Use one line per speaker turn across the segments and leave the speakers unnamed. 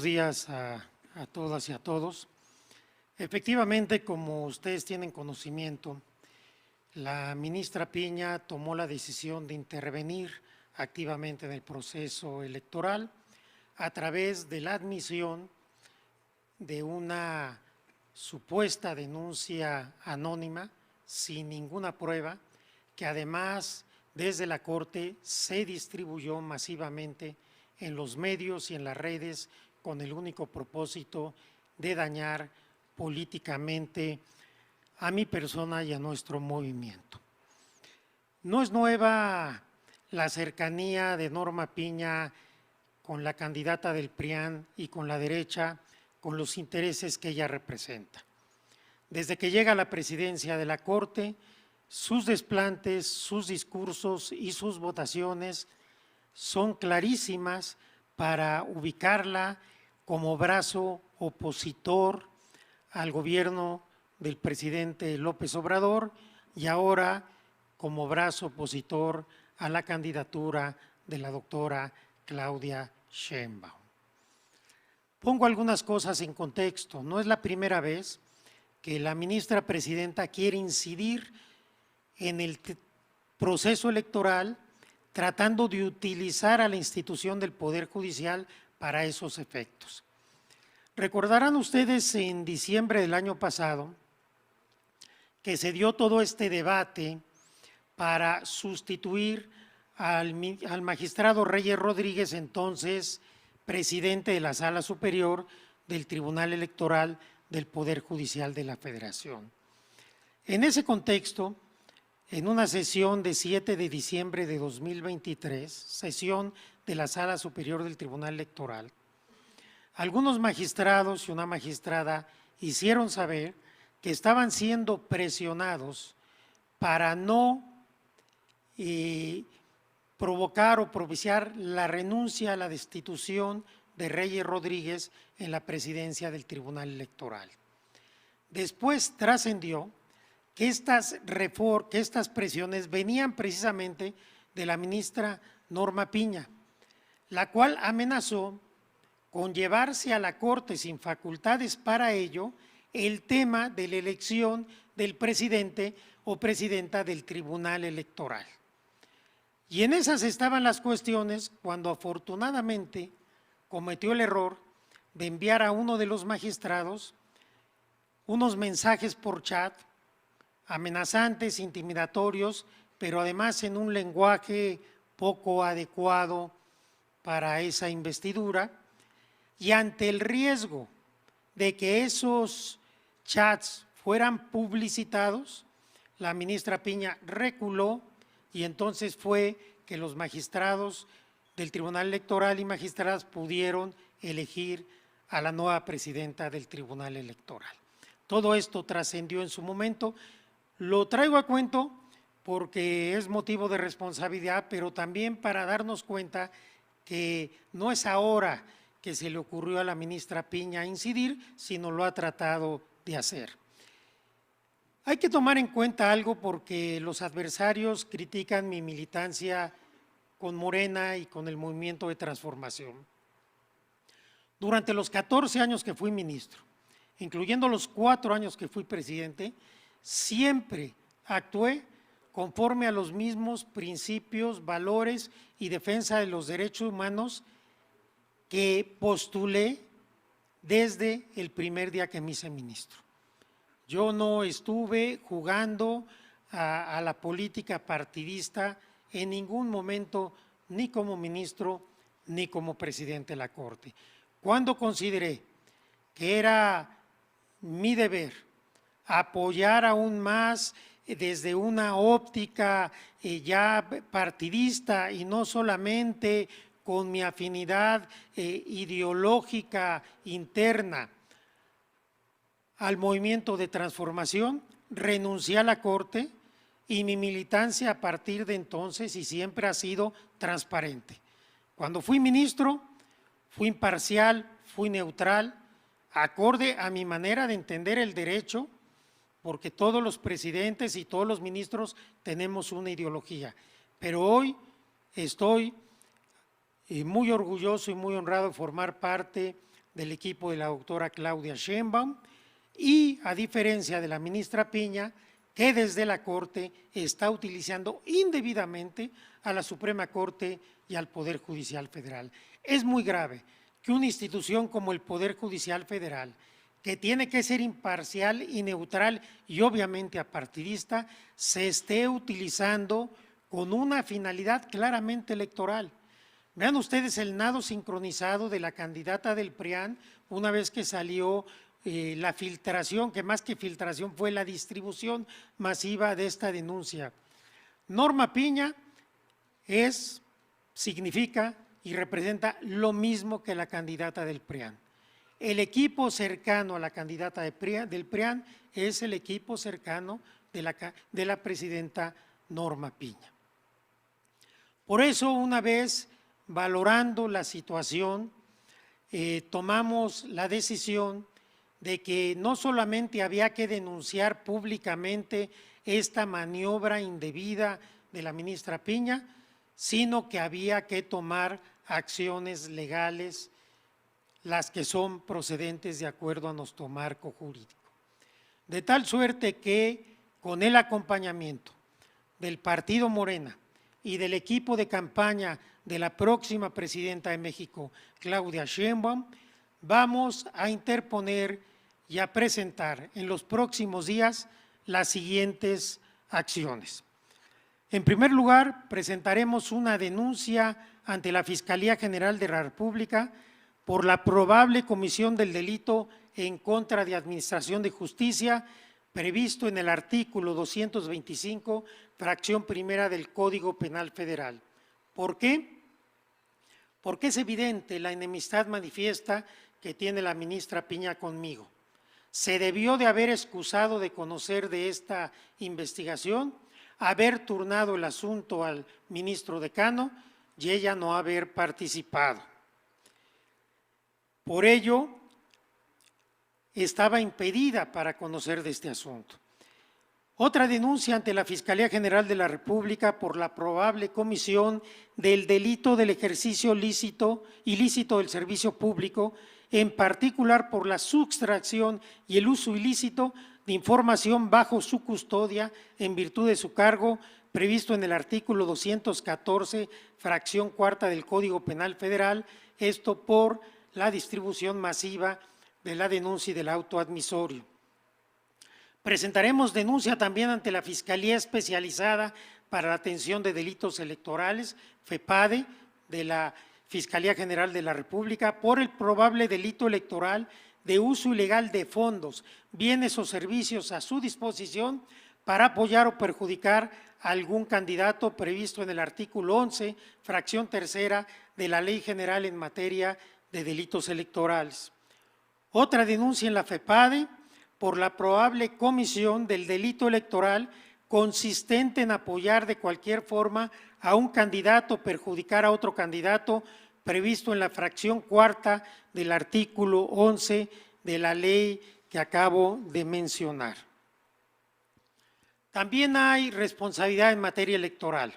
Días a todas y a todos. Efectivamente, como ustedes tienen conocimiento, la ministra Piña tomó la decisión de intervenir activamente en el proceso electoral a través de la admisión de una supuesta denuncia anónima sin ninguna prueba, que además desde la Corte se distribuyó masivamente en los medios y en las redes con el único propósito de dañar políticamente a mi persona y a nuestro movimiento. No es nueva la cercanía de Norma Piña con la candidata del PRIAN y con la derecha, con los intereses que ella representa. Desde que llega a la presidencia de la Corte, sus desplantes, sus discursos y sus votaciones son clarísimas para ubicarla como brazo opositor al gobierno del presidente López Obrador y ahora como brazo opositor a la candidatura de la doctora Claudia Sheinbaum. Pongo algunas cosas en contexto. No es la primera vez que la ministra presidenta quiere incidir en el proceso electoral tratando de utilizar a la institución del Poder Judicial para esos efectos. Recordarán ustedes en diciembre del año pasado que se dio todo este debate para sustituir al magistrado Reyes Rodríguez, entonces presidente de la Sala Superior del Tribunal Electoral del Poder Judicial de la Federación. En ese contexto, en una sesión de 7 de diciembre de 2023, sesión de la Sala Superior del Tribunal Electoral, algunos magistrados y una magistrada hicieron saber que estaban siendo presionados para no provocar o propiciar la renuncia a la destitución de Reyes Rodríguez en la presidencia del Tribunal Electoral. Después trascendió que estas presiones venían precisamente de la ministra Norma Piña, la cual amenazó con llevarse a la Corte sin facultades para ello el tema de la elección del presidente o presidenta del Tribunal Electoral. Y en esas estaban las cuestiones cuando afortunadamente cometió el error de enviar a uno de los magistrados unos mensajes por chat amenazantes, intimidatorios, pero además en un lenguaje poco adecuado para esa investidura, y ante el riesgo de que esos chats fueran publicitados, la ministra Piña reculó y entonces fue que los magistrados del Tribunal Electoral y magistradas pudieron elegir a la nueva presidenta del Tribunal Electoral. Todo esto trascendió en su momento. Lo traigo a cuento porque es motivo de responsabilidad, pero también para darnos cuenta que no es ahora que se le ocurrió a la ministra Piña incidir, sino lo ha tratado de hacer. Hay que tomar en cuenta algo porque los adversarios critican mi militancia con Morena y con el Movimiento de Transformación. Durante los 14 años que fui ministro, incluyendo los 4 años que fui presidente, siempre actué conforme a los mismos principios, valores y defensa de los derechos humanos que postulé desde el primer día que me hice ministro. Yo no estuve jugando a la política partidista en ningún momento, ni como ministro, ni como presidente de la Corte. Cuando consideré que era mi deber apoyar aún más desde una óptica ya partidista y no solamente con mi afinidad ideológica interna al movimiento de transformación, renuncié a la Corte y mi militancia a partir de entonces y siempre ha sido transparente. Cuando fui ministro, fui imparcial, fui neutral, acorde a mi manera de entender el derecho, porque todos los presidentes y todos los ministros tenemos una ideología. Pero hoy estoy muy orgulloso y muy honrado de formar parte del equipo de la doctora Claudia Sheinbaum y a diferencia de la ministra Piña, que desde la Corte está utilizando indebidamente a la Suprema Corte y al Poder Judicial Federal. Es muy grave que una institución como el Poder Judicial Federal, que tiene que ser imparcial y neutral y obviamente apartidista, se esté utilizando con una finalidad claramente electoral. Vean ustedes el nado sincronizado de la candidata del PRIAN una vez que salió la filtración, que más que filtración fue la distribución masiva de esta denuncia. Norma Piña significa y representa lo mismo que la candidata del PRIAN. El equipo cercano a la candidata del PRIAN es el equipo cercano de la presidenta Norma Piña. Por eso, una vez valorando la situación, tomamos la decisión de que no solamente había que denunciar públicamente esta maniobra indebida de la ministra Piña, sino que había que tomar acciones legales, las que son procedentes de acuerdo a nuestro marco jurídico. De tal suerte que con el acompañamiento del Partido Morena y del equipo de campaña de la próxima presidenta de México, Claudia Sheinbaum, vamos a interponer y a presentar en los próximos días las siguientes acciones. En primer lugar, presentaremos una denuncia ante la Fiscalía General de la República por la probable comisión del delito en contra de Administración de Justicia previsto en el artículo 225, fracción primera del Código Penal Federal. ¿Por qué? Porque es evidente la enemistad manifiesta que tiene la ministra Piña conmigo. Se debió de haber excusado de conocer de esta investigación, haber turnado el asunto al ministro decano y ella no haber participado. Por ello, estaba impedida para conocer de este asunto. Otra denuncia ante la Fiscalía General de la República por la probable comisión del delito del ejercicio ilícito del servicio público, en particular por la sustracción y el uso ilícito de información bajo su custodia en virtud de su cargo, previsto en el artículo 214, fracción cuarta del Código Penal Federal, esto por la distribución masiva de la denuncia y del auto admisorio. Presentaremos denuncia también ante la Fiscalía Especializada para la Atención de Delitos Electorales, FEPADE, de la Fiscalía General de la República, por el probable delito electoral de uso ilegal de fondos, bienes o servicios a su disposición para apoyar o perjudicar a algún candidato previsto en el artículo 11, fracción tercera de la Ley General en materia de delitos electorales. Otra denuncia en la FEPADE por la probable comisión del delito electoral consistente en apoyar de cualquier forma a un candidato, perjudicar a otro candidato, previsto en la fracción cuarta del artículo 11 de la ley que acabo de mencionar. También hay responsabilidad en materia electoral.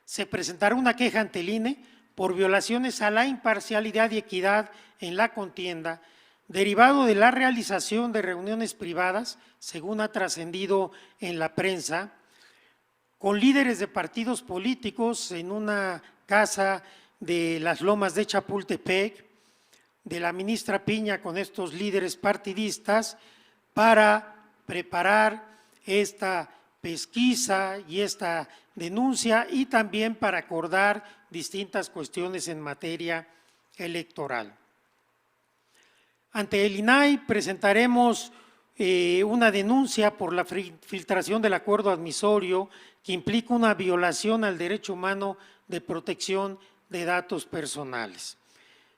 Se presentará una queja ante el INE por violaciones a la imparcialidad y equidad en la contienda, derivado de la realización de reuniones privadas, según ha trascendido en la prensa, con líderes de partidos políticos en una casa de las Lomas de Chapultepec, de la ministra Piña con estos líderes partidistas para preparar esta pesquisa y esta denuncia y también para acordar distintas cuestiones en materia electoral. Ante el INAI presentaremos una denuncia por la filtración del acuerdo admisorio que implica una violación al derecho humano de protección de datos personales.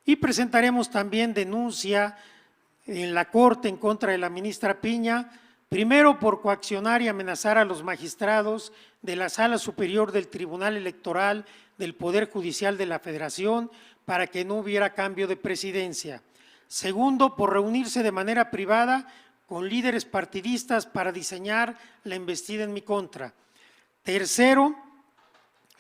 Y presentaremos también denuncia en la Corte en contra de la ministra Piña, primero por coaccionar y amenazar a los magistrados de la Sala Superior del Tribunal Electoral del Poder Judicial de la Federación para que no hubiera cambio de presidencia. Segundo, por reunirse de manera privada con líderes partidistas para diseñar la embestida en mi contra. Tercero,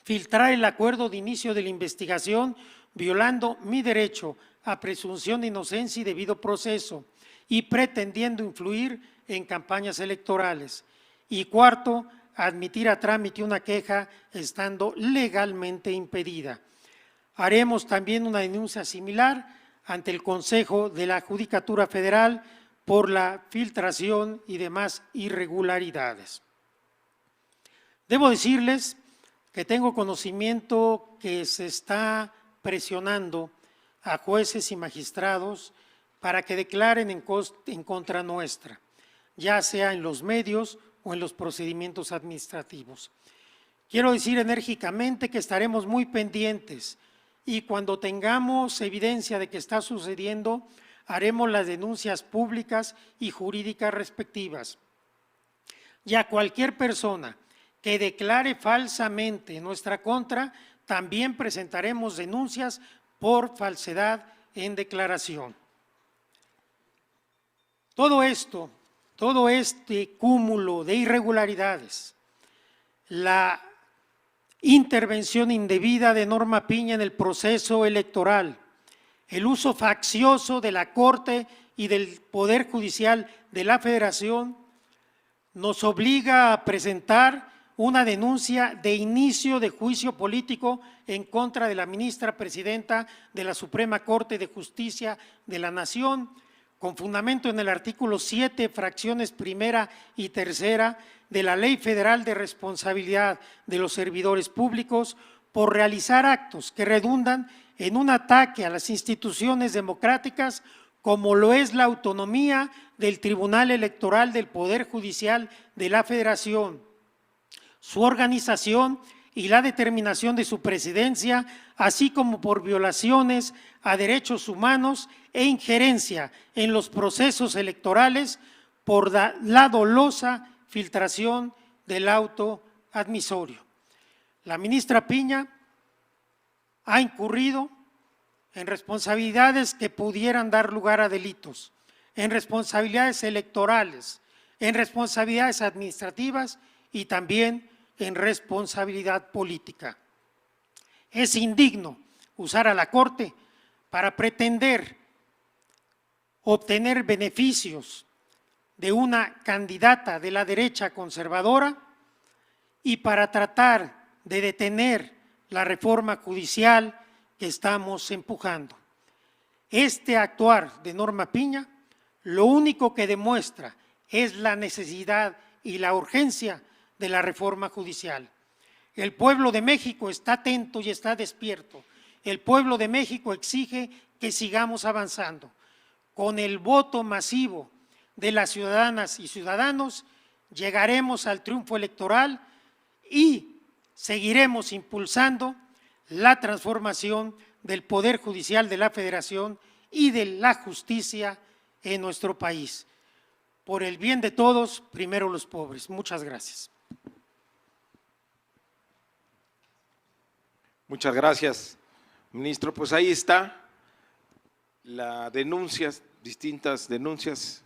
filtrar el acuerdo de inicio de la investigación, violando mi derecho a presunción de inocencia y debido proceso y pretendiendo influir en campañas electorales. Y cuarto, admitir a trámite una queja estando legalmente impedida. Haremos también una denuncia similar ante el Consejo de la Judicatura Federal por la filtración y demás irregularidades. Debo decirles que tengo conocimiento que se está presionando a jueces y magistrados para que declaren en contra nuestra, ya sea en los medios o en los procedimientos administrativos. Quiero decir enérgicamente que estaremos muy pendientes y cuando tengamos evidencia de que está sucediendo, haremos las denuncias públicas y jurídicas respectivas. Y a cualquier persona que declare falsamente en nuestra contra, también presentaremos denuncias por falsedad en declaración. Todo esto, todo este cúmulo de irregularidades, la intervención indebida de Norma Piña en el proceso electoral, el uso faccioso de la Corte y del Poder Judicial de la Federación, nos obliga a presentar una denuncia de inicio de juicio político en contra de la ministra presidenta de la Suprema Corte de Justicia de la Nación, con fundamento en el artículo 7, fracciones primera y tercera de la Ley Federal de Responsabilidad de los Servidores Públicos, por realizar actos que redundan en un ataque a las instituciones democráticas, como lo es la autonomía del Tribunal Electoral del Poder Judicial de la Federación, su organización y la determinación de su presidencia, así como por violaciones a derechos humanos e injerencia en los procesos electorales por la dolosa filtración del auto admisorio. La ministra Piña ha incurrido en responsabilidades que pudieran dar lugar a delitos, en responsabilidades electorales, en responsabilidades administrativas y también en responsabilidad política. Es indigno usar a la Corte para pretender obtener beneficios de una candidata de la derecha conservadora y para tratar de detener la reforma judicial que estamos empujando. Este actuar de Norma Piña lo único que demuestra es la necesidad y la urgencia de la reforma judicial. El pueblo de México está atento y está despierto. El pueblo de México exige que sigamos avanzando. Con el voto masivo de las ciudadanas y ciudadanos llegaremos al triunfo electoral y seguiremos impulsando la transformación del Poder Judicial de la Federación y de la justicia en nuestro país. Por el bien de todos, primero los pobres. Muchas gracias.
Muchas gracias, ministro. Pues ahí está la denuncia, distintas denuncias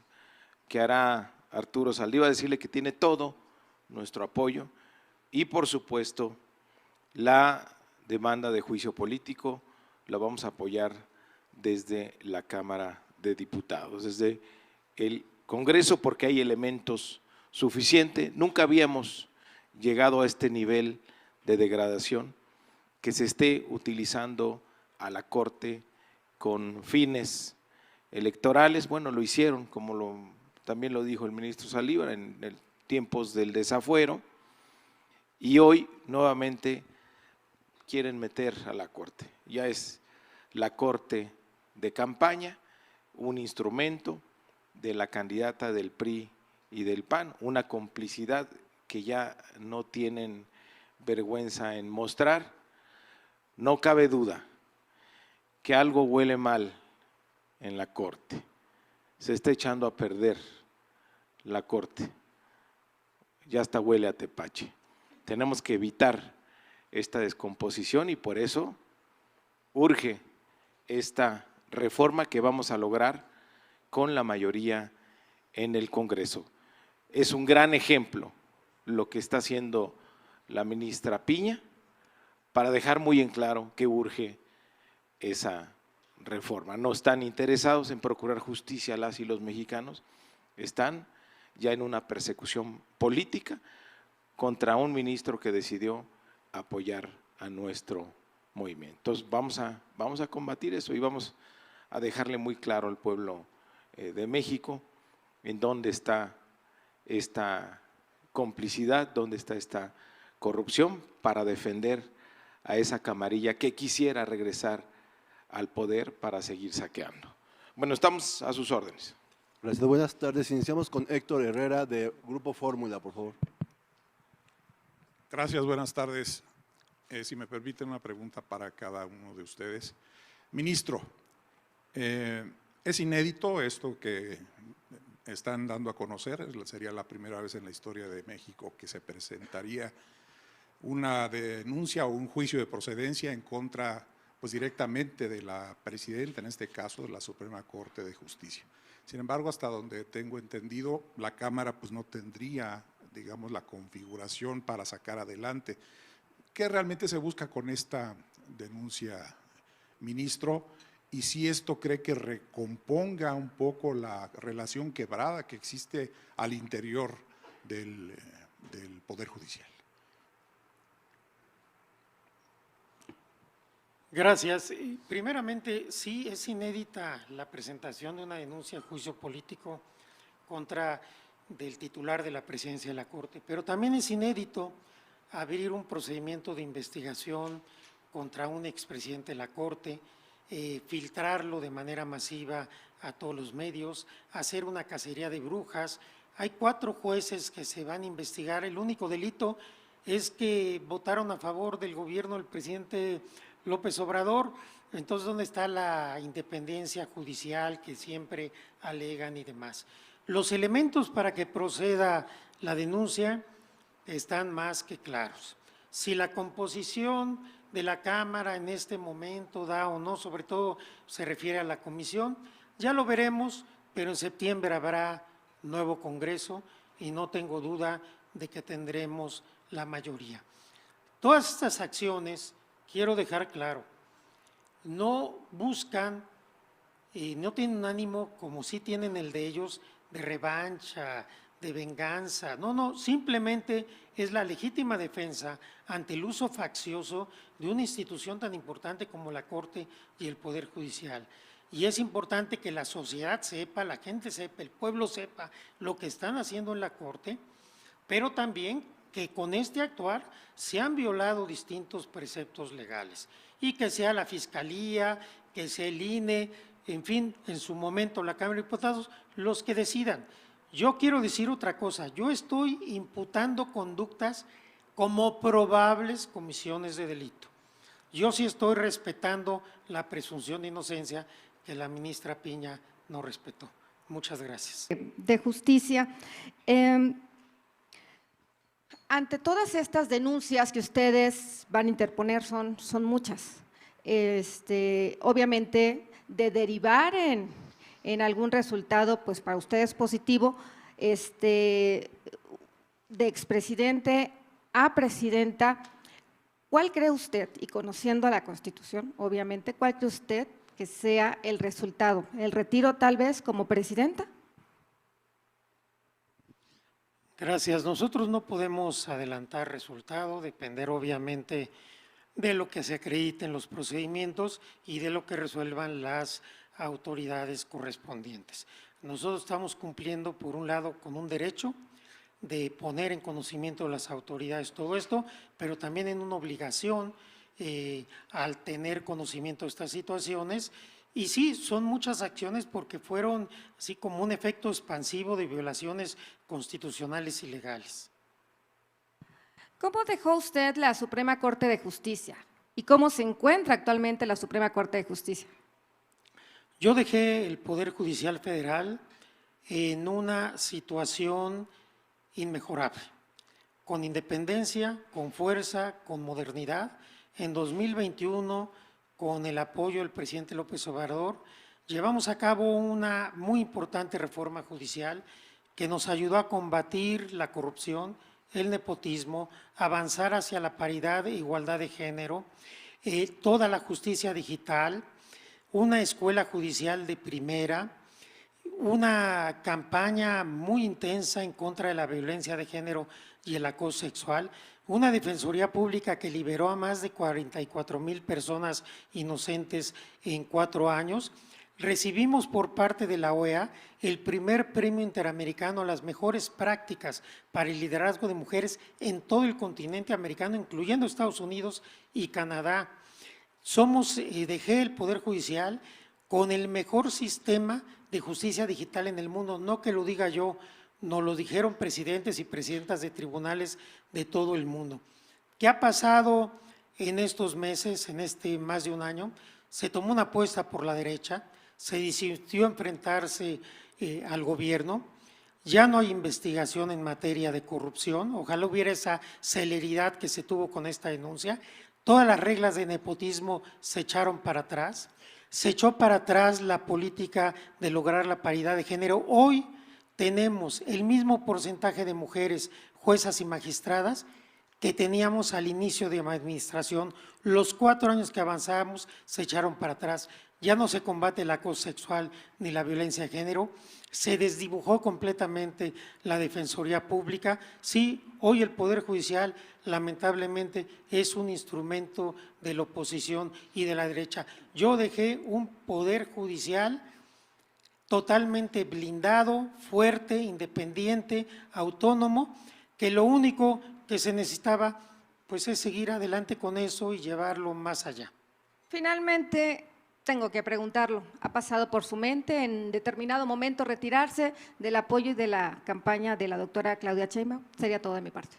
que hará Arturo Saldívar, decirle que tiene todo nuestro apoyo y por supuesto la demanda de juicio político la vamos a apoyar desde la Cámara de Diputados, desde el Congreso, porque hay elementos suficientes. Nunca habíamos llegado a este nivel de degradación, que se esté utilizando a la Corte con fines electorales. Bueno, lo hicieron, como también lo dijo el ministro Saldívar, en tiempos del desafuero, y hoy nuevamente quieren meter a la Corte. Ya es la Corte de campaña, un instrumento de la candidata del PRI y del PAN, una complicidad que ya no tienen vergüenza en mostrar. No cabe duda que algo huele mal en la Corte, se está echando a perder la Corte, ya hasta huele a tepache. Tenemos que evitar esta descomposición y por eso urge esta reforma que vamos a lograr con la mayoría en el Congreso. Es un gran ejemplo lo que está haciendo la ministra Piña para dejar muy en claro que urge esa reforma. No están interesados en procurar justicia a las y los mexicanos, están ya en una persecución política contra un ministro que decidió apoyar a nuestro movimiento. Entonces vamos a combatir eso y vamos a dejarle muy claro al pueblo de México en dónde está esta complicidad, dónde está esta corrupción, para defender a esa camarilla que quisiera regresar al poder para seguir saqueando. Bueno, estamos a sus órdenes.
Gracias, buenas tardes. Iniciamos con Héctor Herrera de Grupo Fórmula, por favor.
Gracias, buenas tardes. Si me permiten una pregunta para cada uno de ustedes. Ministro, es inédito esto que están dando a conocer, sería la primera vez en la historia de México que se presentaría una denuncia o un juicio de procedencia en contra, pues directamente de la presidenta, en este caso de la Suprema Corte de Justicia. Sin embargo, hasta donde tengo entendido, la Cámara pues no tendría, digamos, la configuración para sacar adelante. ¿Qué realmente se busca con esta denuncia, ministro? Y si esto cree que recomponga un poco la relación quebrada que existe al interior del Poder Judicial.
Gracias. Primeramente, sí es inédita la presentación de una denuncia en juicio político contra del titular de la presidencia de la Corte, pero también es inédito abrir un procedimiento de investigación contra un expresidente de la Corte, filtrarlo de manera masiva a todos los medios, hacer una cacería de brujas. Hay 4 jueces que se van a investigar. El único delito es que votaron a favor del gobierno del presidente López Obrador. Entonces, ¿dónde está la independencia judicial que siempre alegan y demás? Los elementos para que proceda la denuncia están más que claros. Si la composición de la Cámara en este momento da o no, sobre todo se refiere a la comisión, ya lo veremos, pero en septiembre habrá nuevo Congreso y no tengo duda de que tendremos la mayoría. Todas estas acciones, quiero dejar claro, no buscan y no tienen un ánimo como sí tienen el de ellos, de revancha, de venganza. No, simplemente es la legítima defensa ante el uso faccioso de una institución tan importante como la Corte y el Poder Judicial. Y es importante que la sociedad sepa, la gente sepa, el pueblo sepa lo que están haciendo en la Corte, pero también que con este actuar se han violado distintos preceptos legales y que sea la Fiscalía, que sea el INE, en fin, en su momento la Cámara de Diputados, los que decidan. Yo quiero decir otra cosa, yo estoy imputando conductas como probables comisiones de delito. Yo sí estoy respetando la presunción de inocencia que la ministra Piña no respetó. Muchas gracias.
De Justicia. Ante todas estas denuncias que ustedes van a interponer, son muchas. Obviamente, de derivar en algún resultado, pues para ustedes positivo, de expresidente a presidenta, ¿cuál cree usted, y conociendo la Constitución, obviamente, cuál cree usted que sea el resultado? ¿El retiro tal vez como presidenta?
Gracias. Nosotros no podemos adelantar resultado, depender obviamente de lo que se acredite en los procedimientos y de lo que resuelvan las autoridades correspondientes. Nosotros estamos cumpliendo, por un lado, con un derecho de poner en conocimiento de las autoridades todo esto, pero también en una obligación al tener conocimiento de estas situaciones. Y sí, son muchas acciones porque fueron así como un efecto expansivo de violaciones constitucionales y legales.
¿Cómo dejó usted la Suprema Corte de Justicia? ¿Y cómo se encuentra actualmente la Suprema Corte de Justicia?
Yo dejé el Poder Judicial Federal en una situación inmejorable, con independencia, con fuerza, con modernidad. En 2021, con el apoyo del presidente López Obrador, llevamos a cabo una muy importante reforma judicial que nos ayudó a combatir la corrupción, el nepotismo, avanzar hacia la paridad e igualdad de género, toda la justicia digital, una escuela judicial de primera, una campaña muy intensa en contra de la violencia de género y el acoso sexual, una defensoría pública que liberó a más de 44,000 personas inocentes en 4 años. Recibimos por parte de la OEA el primer premio interamericano a las mejores prácticas para el liderazgo de mujeres en todo el continente americano, incluyendo Estados Unidos y Canadá. Somos, dejé el Poder Judicial con el mejor sistema de justicia digital en el mundo, no que lo diga yo, nos lo dijeron presidentes y presidentas de tribunales de todo el mundo. ¿Qué ha pasado en estos meses, en este más de un año? Se tomó una apuesta por la derecha, se decidió enfrentarse al gobierno, ya no hay investigación en materia de corrupción, ojalá hubiera esa celeridad que se tuvo con esta denuncia, todas las reglas de nepotismo se echaron para atrás, se echó para atrás la política de lograr la paridad de género. Hoy tenemos el mismo porcentaje de mujeres juezas y magistradas que teníamos al inicio de mi administración. Los 4 años que avanzamos se echaron para atrás. Ya no se combate el acoso sexual ni la violencia de género, se desdibujó completamente la Defensoría Pública. Sí, hoy el Poder Judicial lamentablemente es un instrumento de la oposición y de la derecha. Yo dejé un Poder Judicial totalmente blindado, fuerte, independiente, autónomo, que lo único que se necesitaba pues es seguir adelante con eso y llevarlo más allá.
Finalmente, tengo que preguntarlo, ¿ha pasado por su mente en determinado momento retirarse del apoyo y de la campaña de la doctora Claudia Sheinbaum? Sería todo de mi parte.